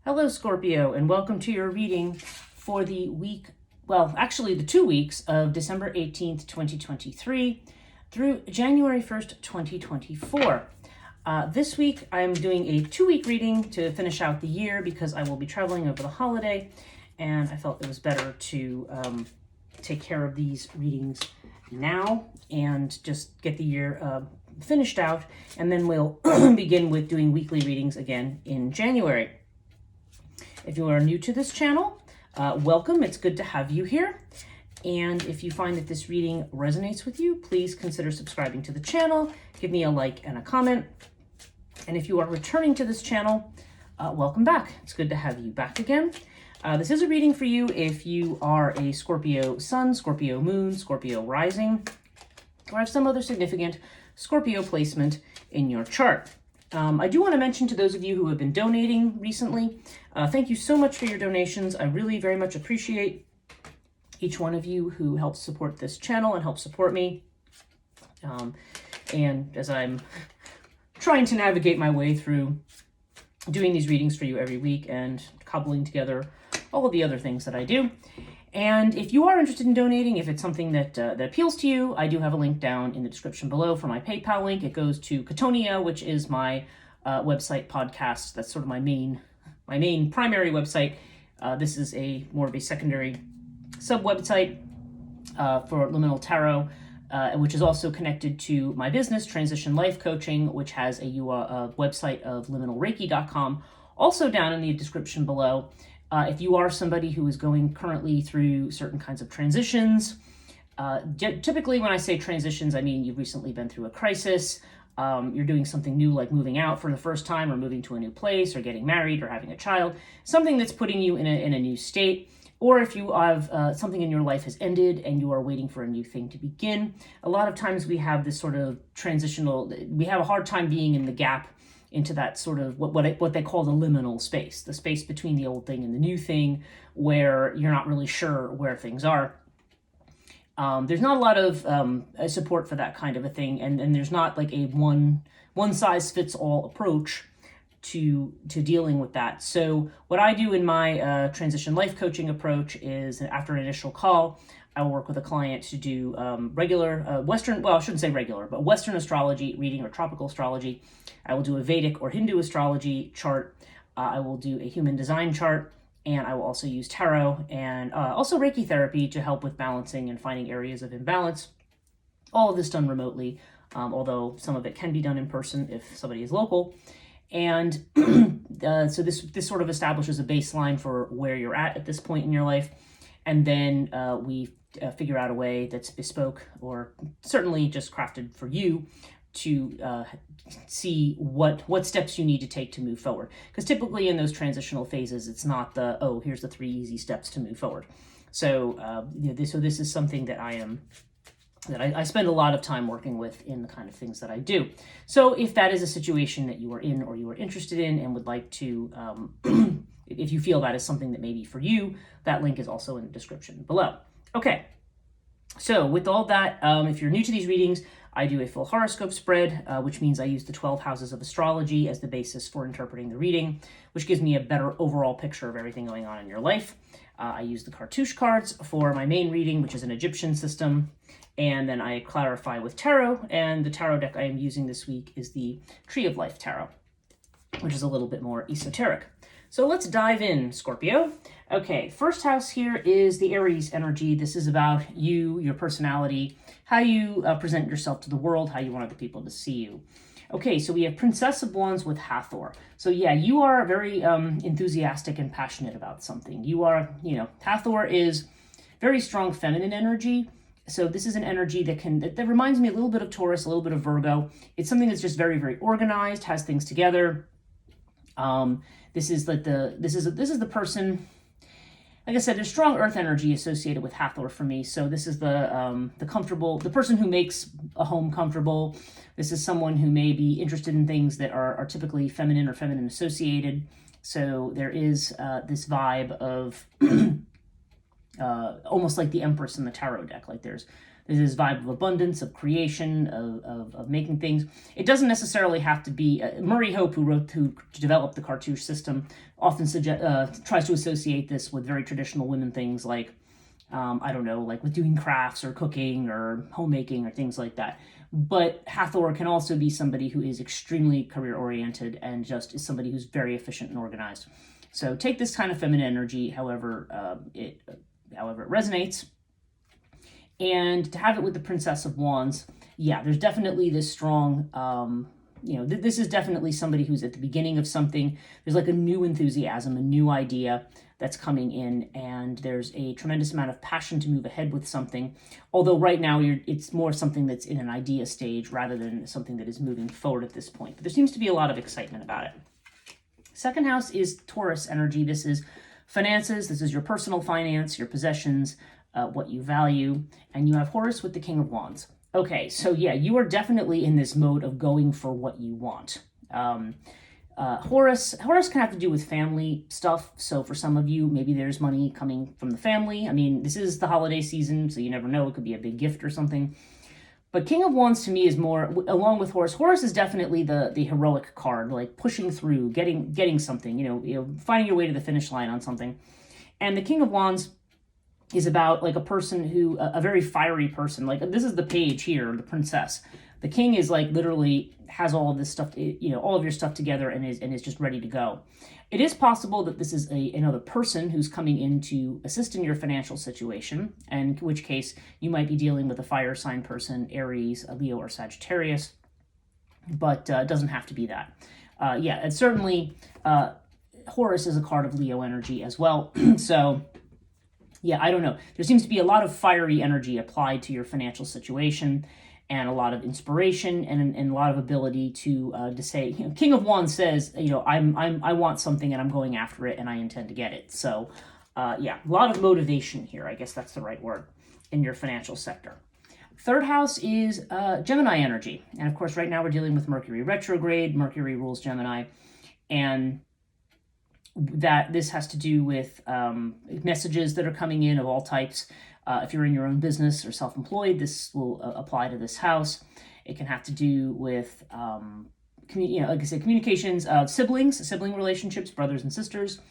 Hello, Scorpio, and welcome to your reading for the week, the 2 weeks of December 18th, 2023 through January 1st, 2024. This week, I'm doing a 2-week reading to finish out the year because I will be traveling over the holiday, and I felt it was better to take care of these readings now and just get the year finished out, and then we'll begin with doing weekly readings again in January. If you are new to this channel, welcome. It's good to have you here. And if you find that this reading resonates with you, please consider subscribing to the channel. Give me a like and a comment. And if you are returning to this channel, welcome back. It's good to have you back again. This is a reading for you if you are a Scorpio sun, Scorpio moon, Scorpio rising, or have some other significant Scorpio placement in your chart. I do want to mention to those of you who have been donating recently, thank you so much for your donations. I really very much appreciate each one of you who helps support this channel and helps support me. And as I'm trying to navigate my way through doing these readings for you every week and cobbling together all of the other things that I do. And if you are interested in donating, if it's something that appeals to you, I do have a link down in the description below for my PayPal link. It goes to Chthonia, which is my website podcast. That's sort of my main primary website. This is more of a secondary sub-website for Liminal Tarot, which is also connected to my business, Transition Life Coaching, which has a website of liminalreiki.com, also down in the description below. If you are somebody who is going currently through certain kinds of transitions, typically when I say transitions, I mean you've recently been through a crisis, you're doing something new like moving out for the first time or moving to a new place or getting married or having a child, something that's putting you in a new state, or if you have something in your life has ended and you are waiting for a new thing to begin. A lot of times we have this sort of we have a hard time being in the gap into that sort of what they call the liminal space, the space between the old thing and the new thing, where you're not really sure where things are. There's not a lot of support for that kind of a thing, and there's not like a one size fits all approach to dealing with that. So what I do in my transition life coaching approach is, after an initial call, I will work with a client to do regular Western, well, I shouldn't say regular, but Western astrology reading or tropical astrology. I will do a Vedic or Hindu astrology chart. I will do a human design chart, and I will also use tarot and also Reiki therapy to help with balancing and finding areas of imbalance. All of this done remotely, although some of it can be done in person if somebody is local. And so this sort of establishes a baseline for where you're at this point in your life. And then we figure out a way that's bespoke or certainly just crafted for you to see what steps you need to take to move forward. Because typically in those transitional phases, it's not here's the 3 easy steps to move forward. So this is something that I spend a lot of time working with in the kind of things that I do. So if that is a situation that you are in or you are interested in and would like to, if you feel that is something that may be for you, that link is also in the description below. Okay, so with all that, if you're new to these readings, I do a full horoscope spread, which means I use the 12 houses of astrology as the basis for interpreting the reading, which gives me a better overall picture of everything going on in your life. I use the cartouche cards for my main reading, which is an Egyptian system, and then I clarify with tarot, and the tarot deck I am using this week is the Tree of Life Tarot, which is a little bit more esoteric. So let's dive in, Scorpio. Okay, first house here is the Aries energy. This is about you, your personality, how you present yourself to the world, how you want other people to see you. Okay, so we have Princess of Wands with Hathor. So yeah, you are very enthusiastic and passionate about something. You are, Hathor is very strong feminine energy. So this is an energy that reminds me a little bit of Taurus, a little bit of Virgo. It's something that's just very, very organized, has things together. This is the person. Like I said, there's strong earth energy associated with Hathor for me. So this is the person who makes a home comfortable. This is someone who may be interested in things that are typically feminine or feminine associated. So there is this vibe of almost like the Empress in the tarot deck. Like there's There's this vibe of abundance, of creation, of making things. It doesn't necessarily have to be Murray Hope, who developed the cartouche system, often tries to associate this with very traditional women things like I don't know, like with doing crafts or cooking or homemaking or things like that. But Hathor can also be somebody who is extremely career oriented and just is somebody who's very efficient and organized. So take this kind of feminine energy, however it resonates, and to have it with the Princess of Wands. Yeah, there's definitely this strong. This is definitely somebody who's at the beginning of something. There's like a new enthusiasm, a new idea that's coming in, and there's a tremendous amount of passion to move ahead with something. Although right now it's more something that's in an idea stage rather than something that is moving forward at this point. But there seems to be a lot of excitement about it. Second house is Taurus energy. This is finances. This is your personal finance, your possessions, what you value, and you have Horus with the King of Wands. Okay, so yeah, you are definitely in this mode of going for what you want. Horus can have to do with family stuff. So for some of you, maybe there's money coming from the family. I mean, this is the holiday season, so you never know. It could be a big gift or something. But King of Wands to me is more, along with Horus. Horus is definitely the heroic card, like pushing through, getting something, finding your way to the finish line on something. And the King of Wands is about like a person who, a very fiery person. Like this is the page here, the princess. The king is like literally has all of this stuff, all of your stuff together and is just ready to go. It is possible that this is another person who's coming in to assist in your financial situation, and in which case you might be dealing with a fire sign person, Aries, a Leo, or Sagittarius, but it doesn't have to be that. And certainly Horus is a card of Leo energy as well. So yeah, I don't know. There seems to be a lot of fiery energy applied to your financial situation, and a lot of inspiration and a lot of ability to say, King of Wands says, I want something and I'm going after it and I intend to get it. So a lot of motivation here. I guess that's the right word in your financial sector. Third house is Gemini energy. And of course, right now we're dealing with Mercury retrograde. Mercury rules Gemini. And that this has to do with messages that are coming in of all types. If you're in your own business or self-employed, this will apply to this house. It can have to do with, like I said, communications, sibling relationships, brothers and sisters,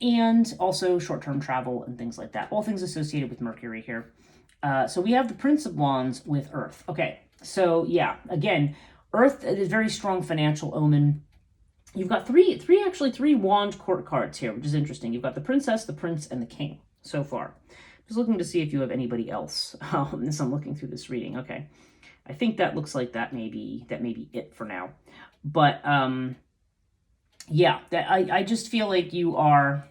and also short-term travel and things like that. All things associated with Mercury here. So we have the Prince of Wands with Earth. Okay, so yeah, again, Earth is a very strong financial omen. You've got three wand court cards here, which is interesting. You've got the princess, the prince, and the king so far. Just looking to see if you have anybody else as I'm looking through this reading. Okay, I think that looks like that may be it for now. But I just feel like you are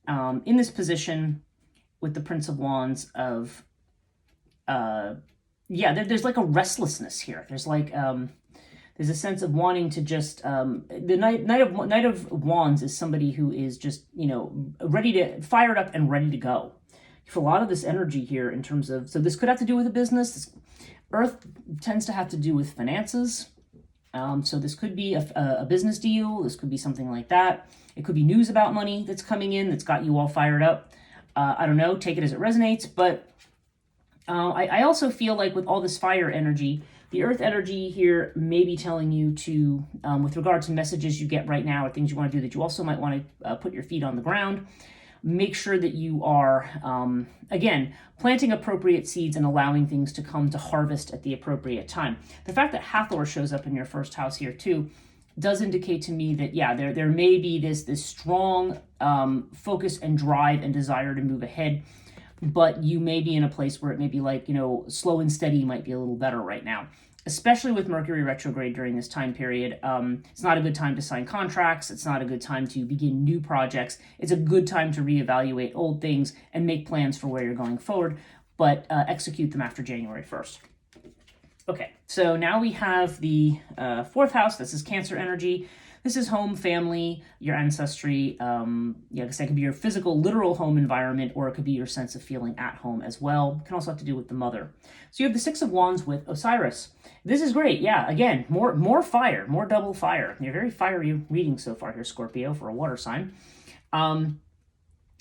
in this position with the Prince of Wands of there's like a restlessness here. There's like there's a sense of wanting to just the Knight of Wands is somebody who is just fired up and ready to go. For a lot of this energy here in terms of, so this could have to do with a business. Earth tends to have to do with finances. So this could be a business deal. This could be something like that. It could be news about money that's coming in that's got you all fired up. I don't know, take it as it resonates. But I also feel like with all this fire energy, the Earth energy here may be telling you to, with regard to messages you get right now or things you want to do, that you also might want to put your feet on the ground. Make sure that you are, again, planting appropriate seeds and allowing things to come to harvest at the appropriate time. The fact that Hathor shows up in your first house here too does indicate to me that, there may be this strong focus and drive and desire to move ahead, but you may be in a place where it may be like, slow and steady might be a little better right now. Especially with Mercury retrograde during this time period. It's not a good time to sign contracts. It's not a good time to begin new projects. It's a good time to reevaluate old things and make plans for where you're going forward, but execute them after January 1st. Okay, so now we have the fourth house. This is Cancer energy. This is home, family, your ancestry. Like I said, it could be your physical, literal home environment, or it could be your sense of feeling at home as well. It can also have to do with the mother. So you have the Six of Wands with Osiris. This is great. Yeah, again, more fire, more double fire. You're very fiery reading so far here, Scorpio, for a water sign.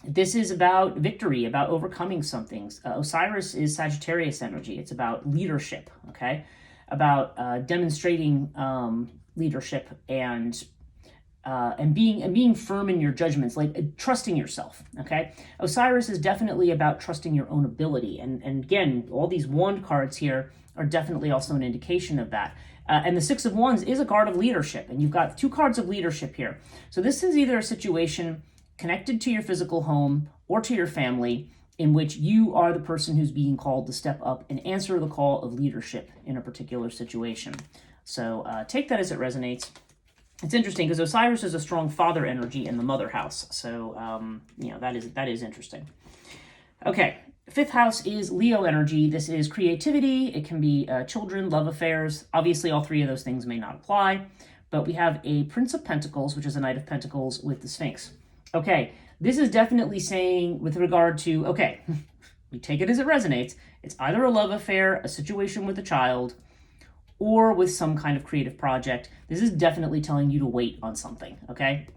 This is about victory, about overcoming something. Osiris is Sagittarius energy. It's about leadership, okay? About demonstrating leadership and being firm in your judgments, like trusting yourself, okay? Osiris is definitely about trusting your own ability. And again, all these wand cards here are definitely also an indication of that. And the Six of Wands is a card of leadership, and you've got 2 cards of leadership here. So this is either a situation connected to your physical home or to your family in which you are the person who's being called to step up and answer the call of leadership in a particular situation. So take that as it resonates. It's interesting because Osiris is a strong father energy in the mother house. So, that is interesting. Okay, 5th house is Leo energy. This is creativity. It can be children, love affairs. Obviously, all 3 of those things may not apply. But we have a Prince of Pentacles, which is a Knight of Pentacles with the Sphinx. Okay, this is definitely saying with regard to, okay, we take it as it resonates. It's either a love affair, a situation with a child, or with some kind of creative project. This is definitely telling you to wait on something, okay?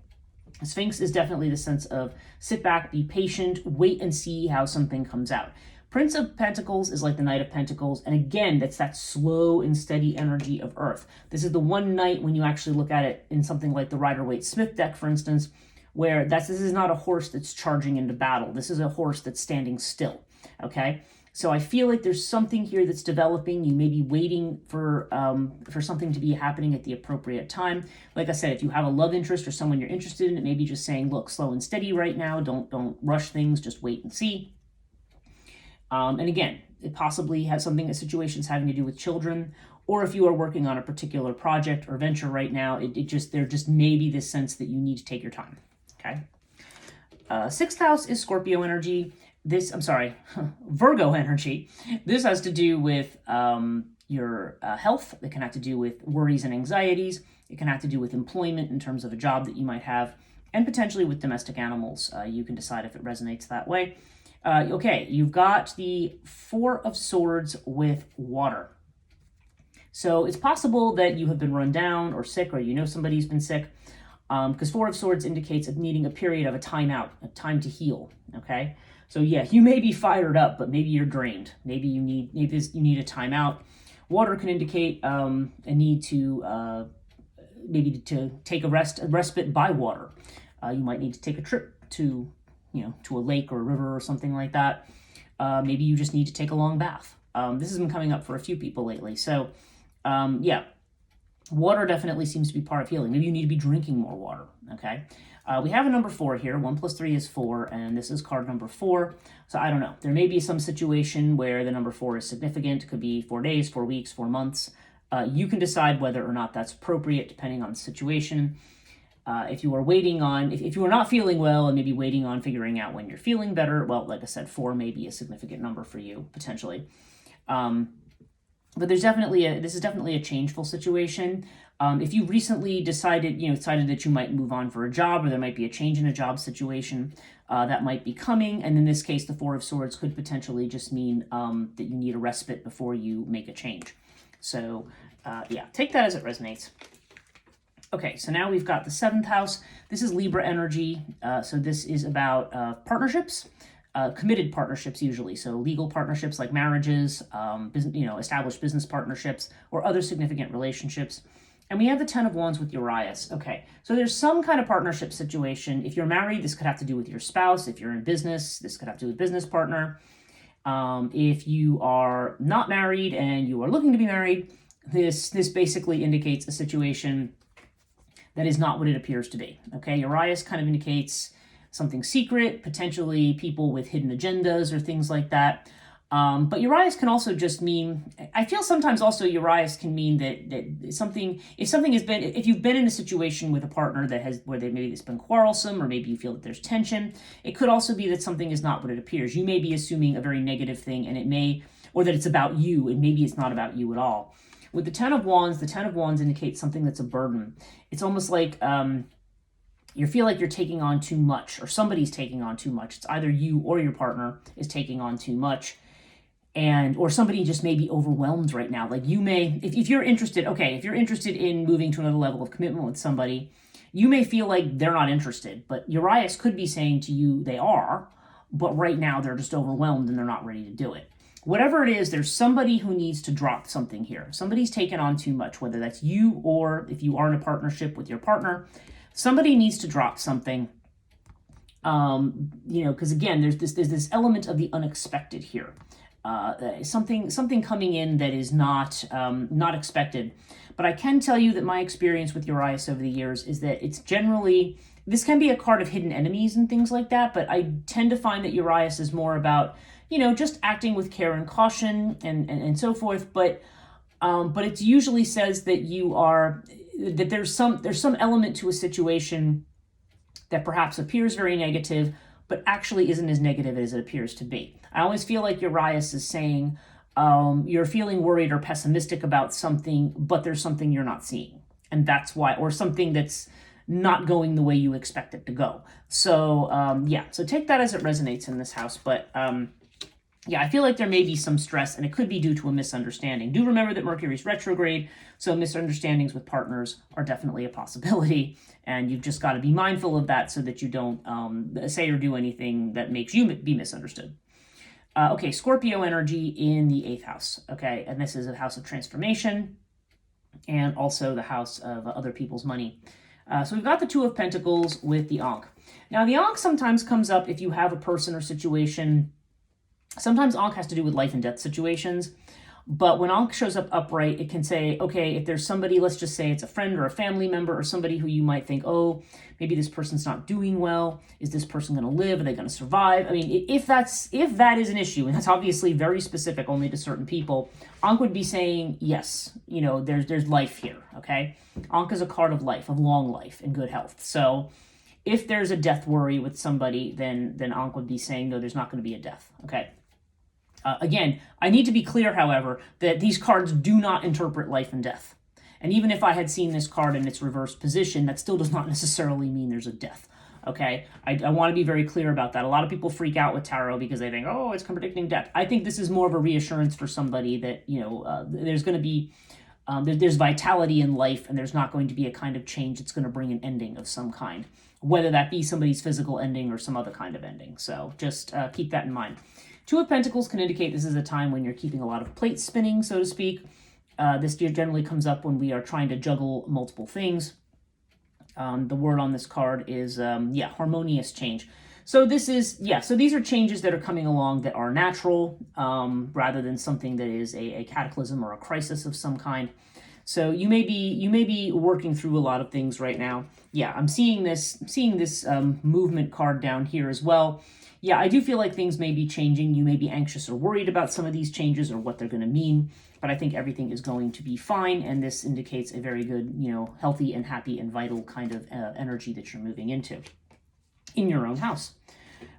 Sphinx is definitely the sense of sit back, be patient, wait and see how something comes out. Prince of Pentacles is like the Knight of Pentacles, and again, that's that slow and steady energy of Earth. This is the one night when you actually look at it in something like the Rider-Waite-Smith deck, for instance, where this is not a horse that's charging into battle. This is a horse that's standing still, okay? So I feel like there's something here that's developing. You may be waiting for something to be happening at the appropriate time. Like I said, if you have a love interest or someone you're interested in, it may be just saying, look, slow and steady right now. Don't rush things. Just wait and see. And again, it possibly has situations having to do with children, or if you are working on a particular project or venture right now, there just may be this sense that you need to take your time. Okay. 6th house is Scorpio energy. Virgo energy. This has to do with your health. It can have to do with worries and anxieties. It can have to do with employment in terms of a job that you might have, and potentially with domestic animals. You can decide if it resonates that way. Okay, you've got the 4 of Swords with water. So it's possible that you have been run down or sick, or you know somebody's been sick, because 4 of Swords indicates needing a period of a time out, a time to heal, okay? So yeah, you may be fired up, but maybe you're drained. Maybe you need a timeout. Water can indicate a need to maybe to take a respite by water. You might need to take a trip to a lake or a river or something like that. Maybe you just need to take a long bath. This has been coming up for a few people lately. So yeah, water definitely seems to be part of healing. Maybe you need to be drinking more water, okay? We have a number 4 here. 1 + 3 is 4, and this is card number 4. So I don't know. There may be some situation where the number 4 is significant. It could be 4 days, 4 weeks, 4 months. You can decide whether or not that's appropriate depending on the situation. If you are waiting on, if you are not feeling well and maybe waiting on figuring out when you're feeling better, well, like I said, 4 may be a significant number for you, potentially. But this is definitely a changeful situation. If you recently decided that you might move on for a job, or there might be a change in a job situation, that might be coming. And in this case, the 4 of Swords could potentially just mean that you need a respite before you make a change. So yeah, take that as it resonates. Okay, so now we've got the 7th house. This is Libra energy. So this is about partnerships. Committed partnerships usually, so legal partnerships like marriages, established business partnerships, or other significant relationships. And we have the 10 of Wands with Urias. Okay, so there's some kind of partnership situation. If you're married, this could have to do with your spouse. If you're in business, this could have to do with business partner. If you are not married and you are looking to be married, this basically indicates a situation that is not what it appears to be. Okay, Urias kind of indicates something secret, potentially people with hidden agendas or things like that. But Urias can also just mean, I feel sometimes also Urias can mean that something, if you've been in a situation with a partner where maybe it's been quarrelsome, or maybe you feel that there's tension, it could also be that something is not what it appears. You may be assuming a very negative thing, or that it's about you, and maybe it's not about you at all. With the 10 of Wands indicates something that's a burden. It's almost like you feel like you're taking on too much, or somebody's taking on too much. It's either you or your partner is taking on too much, or somebody just may be overwhelmed right now. Like you may, if you're interested in moving to another level of commitment with somebody, You may feel like they're not interested, but Urias could be saying to you they are, but right now they're just overwhelmed and they're not ready to do it. Whatever it is, there's somebody who needs to drop something here. Somebody's taken on too much, whether that's you or if you are in a partnership with your partner, somebody needs to drop something. Because again, there's this element of the unexpected here. Something coming in that is not expected. But I can tell you that my experience with Urias over the years is that it's generally, this can be a card of hidden enemies and things like that, but I tend to find that Urias is more about, just acting with care and caution and so forth. But it usually says that that there's some element to a situation that perhaps appears very negative, but actually isn't as negative as it appears to be. I always feel like Urias is saying, you're feeling worried or pessimistic about something, but there's something you're not seeing. And that's why, or something that's not going the way you expect it to go. So, so take that as it resonates in this house. But I feel like there may be some stress, and it could be due to a misunderstanding. Do remember that Mercury's retrograde, so misunderstandings with partners are definitely a possibility, and you've just got to be mindful of that so that you don't say or do anything that makes you be misunderstood. Okay, Scorpio energy in the 8th house, okay? And this is a house of transformation and also the house of other people's money. So we've got the 2 of Pentacles with the Ankh. Now, the Ankh sometimes comes up if you have a person or situation. Sometimes Ankh has to do with life and death situations, but when Ankh shows up upright, it can say, okay, if there's somebody, let's just say it's a friend or a family member or somebody who you might think, oh, maybe this person's not doing well. Is this person going to live? Are they going to survive? I mean, if that is an issue, and that's obviously very specific only to certain people, Ankh would be saying, yes, there's life here, okay? Ankh is a card of life, of long life and good health. So if there's a death worry with somebody, then Ankh would be saying, no, there's not going to be a death, okay? Again, I need to be clear, however, that these cards do not interpret life and death. And even if I had seen this card in its reverse position, that still does not necessarily mean there's a death. Okay? I want to be very clear about that. A lot of people freak out with tarot because they think, oh, it's predicting death. I think this is more of a reassurance for somebody that, there's going to be, there's vitality in life, and there's not going to be a kind of change that's going to bring an ending of some kind, whether that be somebody's physical ending or some other kind of ending. So just keep that in mind. 2 of Pentacles can indicate this is a time when you're keeping a lot of plates spinning, so to speak. This generally comes up when we are trying to juggle multiple things. The word on this card is, harmonious change. So these are changes that are coming along that are natural, rather than something that is a cataclysm or a crisis of some kind. So you may be working through a lot of things right now. Yeah, I'm seeing this movement card down here as well. Yeah, I do feel like things may be changing. You may be anxious or worried about some of these changes or what they're going to mean, but I think everything is going to be fine, and this indicates a very good, healthy and happy and vital kind of energy that you're moving into in your own house.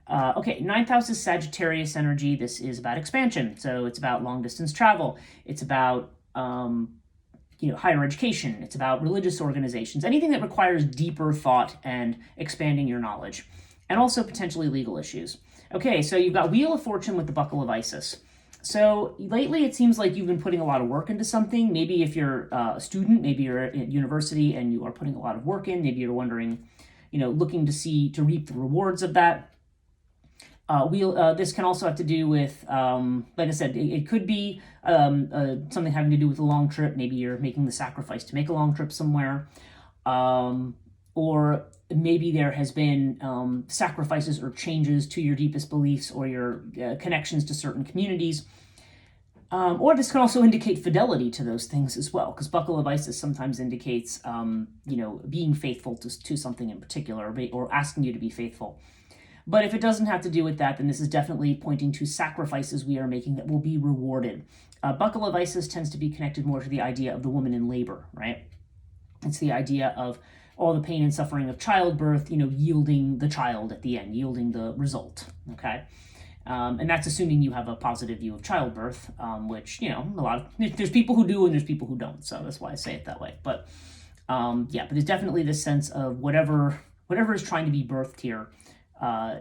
Okay, 9th house is Sagittarius energy. This is about expansion, so it's about long-distance travel. It's about higher education. It's about religious organizations, anything that requires deeper thought and expanding your knowledge. And also potentially legal issues. Okay, so you've got Wheel of Fortune with the Buckle of Isis. So lately it seems like you've been putting a lot of work into something. Maybe if you're a student, maybe you're at university and you are putting a lot of work in, maybe you're wondering, looking to reap the rewards of that. This can also have to do with, like I said, it could be something having to do with a long trip. Maybe you're making the sacrifice to make a long trip somewhere. Or maybe there has been sacrifices or changes to your deepest beliefs or your connections to certain communities. Or this can also indicate fidelity to those things as well, because Buckle of Isis sometimes indicates, being faithful to something in particular, or asking you to be faithful. But if it doesn't have to do with that, then this is definitely pointing to sacrifices we are making that will be rewarded. Buckle of Isis tends to be connected more to the idea of the woman in labor, right? It's the idea of all the pain and suffering of childbirth, yielding the child at the end, yielding the result, okay? And that's assuming you have a positive view of childbirth, which, there's people who do and there's people who don't, so that's why I say it that way. But, but there's definitely this sense of whatever is trying to be birthed here,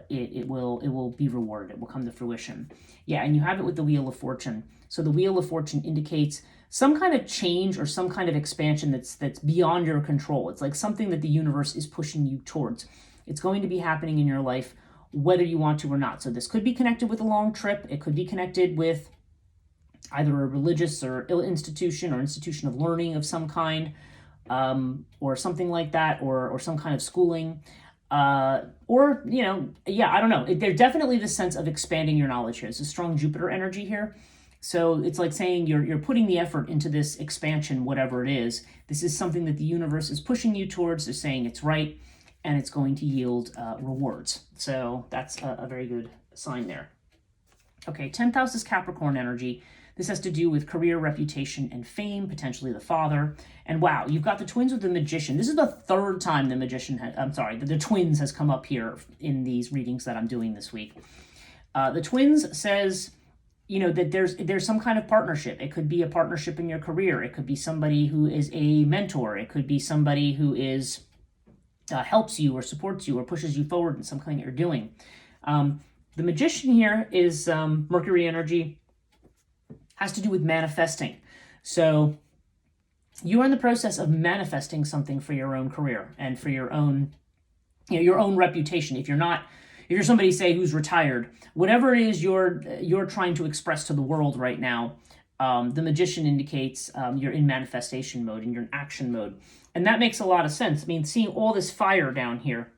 it will be rewarded, it will come to fruition. Yeah, and you have it with the Wheel of Fortune. So the Wheel of Fortune indicates some kind of change or some kind of expansion that's beyond your control. It's like something that the universe is pushing you towards. It's going to be happening in your life, whether you want to or not. So this could be connected with a long trip. It could be connected with either a religious or institution or institution of learning of some kind, or something like that, or some kind of schooling. Or, you know, yeah, I don't know. There's definitely this sense of expanding your knowledge here. It's a strong Jupiter energy here. So it's like saying you're putting the effort into this expansion, whatever it is. This is something that the universe is pushing you towards. They're saying it's right, and it's going to yield rewards. So that's a very good sign there. Okay, 10th house is Capricorn energy. This has to do with career, reputation, and fame, potentially the father. And wow, you've got the twins with the Magician. This is the third time the Magician, the twins has come up here in these readings that I'm doing this week. The twins says, you know, that there's some kind of partnership. It could be a partnership in your career. It could be somebody who is a mentor. It could be somebody who is helps you or supports you or pushes you forward in something that you're doing. The Magician here is Mercury energy, has to do with manifesting. So you are in the process of manifesting something for your own career and for your own, you know, your own reputation. If you're somebody, say, who's retired, whatever it is you're trying to express to the world right now, the Magician indicates you're in manifestation mode and you're in action mode. And that makes a lot of sense. I mean, seeing all this fire down here,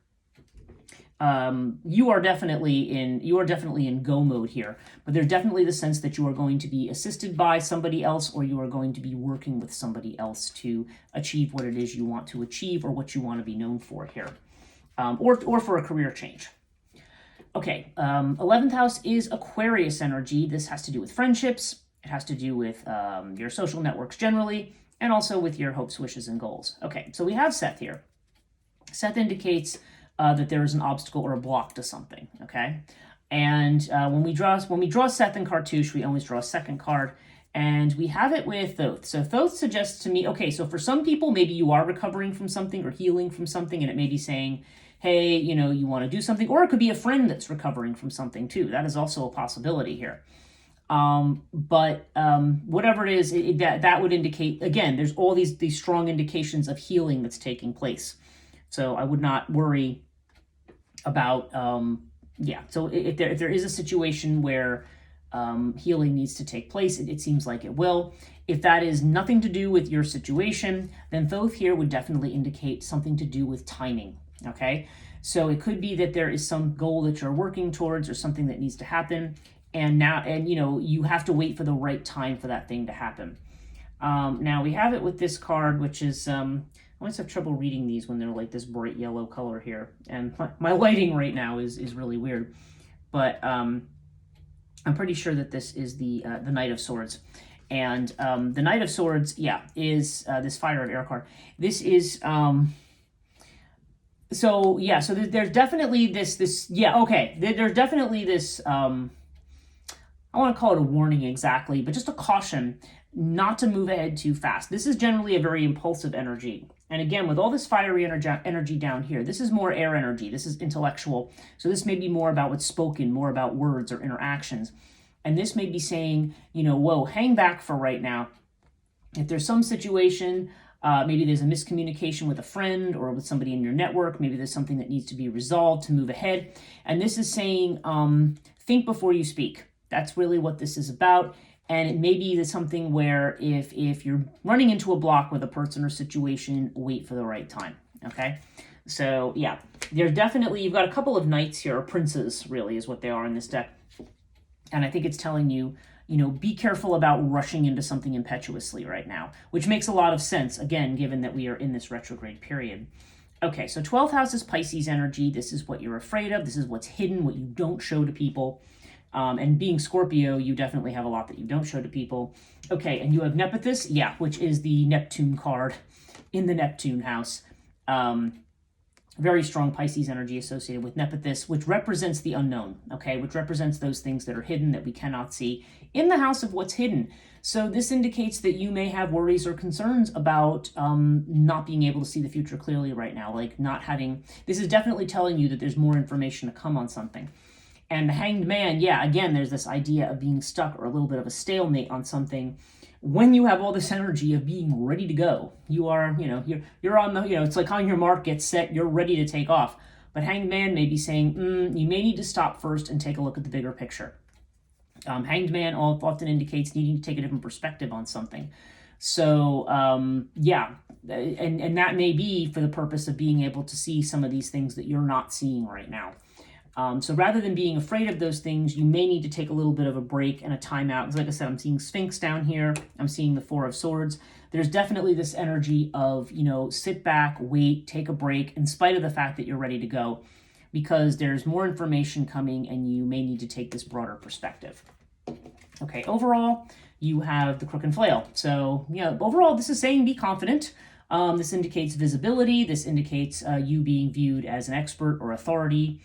you are definitely in go mode here, but there's definitely the sense that you are going to be assisted by somebody else, or you are going to be working with somebody else to achieve what it is you want to achieve or what you want to be known for here, or for a career change. Okay, 11th house is Aquarius energy. This has to do with friendships. It has to do with your social networks generally, and also with your hopes, wishes, and goals. Okay, so we have Seth here. Seth indicates that there is an obstacle or a block to something, okay? And when we draw Seth in cartouche, we always draw a second card, and we have it with Thoth. So Thoth suggests to me, okay, so for some people, maybe you are recovering from something or healing from something, and it may be saying, hey, you know, you want to do something, or it could be a friend that's recovering from something too. That is also a possibility here. But whatever it is, that would indicate, again, there's all these strong indications of healing that's taking place. So I would not worry about, so if there is a situation where healing needs to take place, it seems like it will. If that is nothing to do with your situation, then Thoth here would definitely indicate something to do with timing, okay? So it could be that there is some goal that you're working towards or something that needs to happen, and you know, you have to wait for the right time for that thing to happen. Now we have it with this card, which is, I always have trouble reading these when they're like this bright yellow color here. And my lighting right now is really weird. But I'm pretty sure that this is the Knight of Swords. And the Knight of Swords, is this Fire of Air card. This is... So there's definitely this, there's definitely this, I want to call it a warning exactly, but just a caution not to move ahead too fast. This is generally a very impulsive energy. And again, with all this fiery energy down here, this is more air energy. This is intellectual. So this may be more about what's spoken, more about words or interactions. And this may be saying, you know, whoa, hang back for right now. If there's some situation, maybe there's a miscommunication with a friend or with somebody in your network, maybe there's something that needs to be resolved to move ahead. And this is saying, think before you speak. That's really what this is about. And it may be something where if you're running into a block with a person or situation, wait for the right time, okay? So, yeah, there's definitely, you've got a couple of knights here, or princes, really, is what they are in this deck. And I think it's telling you, you know, be careful about rushing into something impetuously right now, which makes a lot of sense, again, given that we are in this retrograde period. Okay, so 12th house is Pisces energy. This is what you're afraid of. This is what's hidden, what you don't show to people. And being Scorpio, you definitely have a lot that you don't show to people. Okay, and you have Nepenthes, which is the Neptune card in the Neptune house. Very strong Pisces energy associated with Nepenthes, which represents the unknown, okay? Which represents those things that are hidden that we cannot see in the house of what's hidden. So this indicates that you may have worries or concerns about not being able to see the future clearly right now, like not having... This is definitely telling you that there's more information to come on something. And the Hanged Man, again, there's this idea of being stuck or a little bit of a stalemate on something when you have all this energy of being ready to go, you are, you're on the, it's like on your mark, get set, you're ready to take off. But Hanged Man may be saying, you may need to stop first and take a look at the bigger picture. Hanged Man often indicates needing to take a different perspective on something. So, yeah, and that may be for the purpose of being able to see some of these things that you're not seeing right now. So rather than being afraid of those things, you may need to take a little bit of a break and a timeout. Because like I said, I'm seeing Sphinx down here. I'm seeing the Four of Swords. There's definitely this energy of, sit back, wait, take a break, in spite of the fact that you're ready to go, because there's more information coming and you may need to take this broader perspective. Okay, overall, you have the Crook and Flail. So, overall, this is saying be confident. This indicates visibility. This indicates you being viewed as an expert or authority.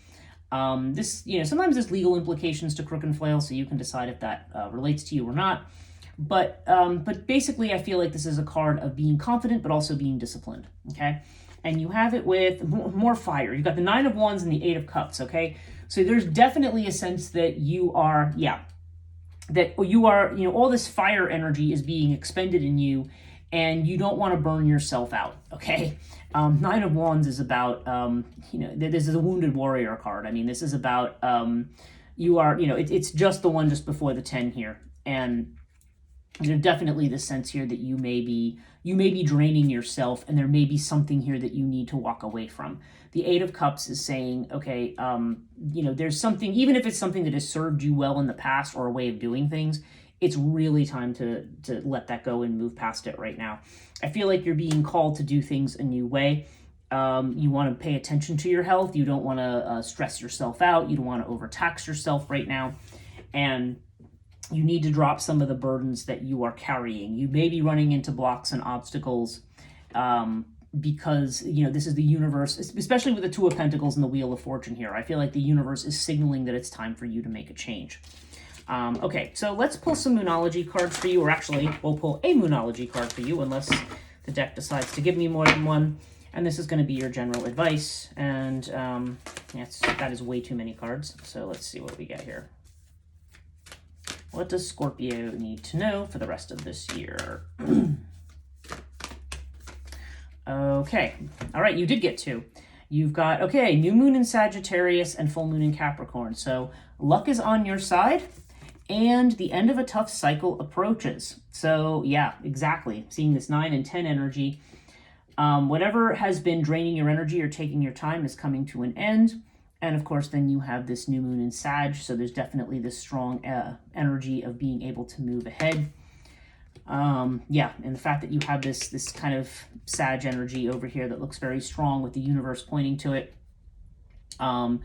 Sometimes there's legal implications to Crook and Flail, so you can decide if that relates to you or not. But basically, I feel like this is a card of being confident, but also being disciplined, okay? And you have it with more fire. You've got the Nine of Wands and the Eight of Cups, okay? So there's definitely a sense that you are, all this fire energy is being expended in you, and you don't want to burn yourself out, okay? Nine of Wands is about, this is a wounded warrior card. I mean, this is about, it's just the one just before the 10 here. And there's definitely the sense here that you may be draining yourself, and there may be something here that you need to walk away from. The Eight of Cups is saying, okay, there's something, even if it's something that has served you well in the past or a way of doing things, it's really time to let that go and move past it right now. I feel like you're being called to do things a new way. You want to pay attention to your health. You don't want to stress yourself out. You don't want to overtax yourself right now. And you need to drop some of the burdens that you are carrying. You may be running into blocks and obstacles because, this is the universe, especially with the Two of Pentacles and the Wheel of Fortune here. I feel like the universe is signaling that it's time for you to make a change. Okay, so let's pull some Moonology cards for you, or actually, we'll pull a Moonology card for you, unless the deck decides to give me more than one. And this is going to be your general advice, and that is way too many cards. So let's see what we get here. What does Scorpio need to know for the rest of this year? Okay, all right, you did get two. You've got, okay, new moon in Sagittarius and full moon in Capricorn. So luck is on your side, and the end of a tough cycle approaches. So yeah, exactly. Seeing this 9 and 10 energy. Whatever has been draining your energy or taking your time is coming to an end. And of course, then you have this new moon in Sag. So there's definitely this strong energy of being able to move ahead. And the fact that you have this kind of Sag energy over here that looks very strong with the universe pointing to it. I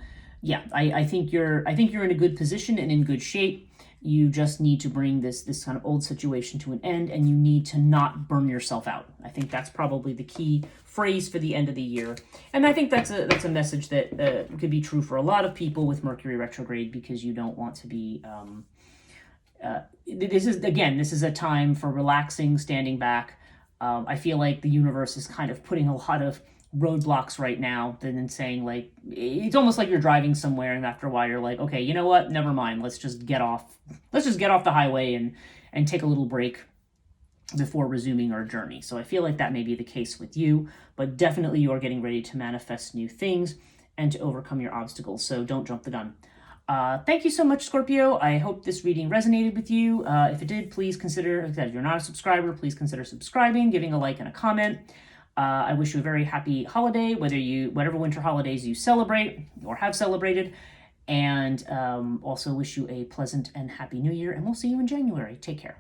think you're in a good position and in good shape. You just need to bring this kind of old situation to an end, and you need to not burn yourself out. I think that's probably the key phrase for the end of the year. And I think that's a message that could be true for a lot of people with Mercury retrograde, because you don't want to be this is a time for relaxing, standing back. I feel like the universe is kind of putting a lot of roadblocks right now, then saying, like, it's almost like you're driving somewhere, and after a while you're like, okay, you know what, never mind, let's just get off the highway and take a little break before resuming our journey. So I feel like that may be the case with you, but definitely you are getting ready to manifest new things and to overcome your obstacles, so don't jump the gun. Thank you so much, Scorpio. I hope this reading resonated with you. If it did, please consider, if you're not a subscriber, please consider subscribing, giving a like and a comment. I wish you a very happy holiday, whatever winter holidays you celebrate or have celebrated, and also wish you a pleasant and happy new year, and we'll see you in January. Take care.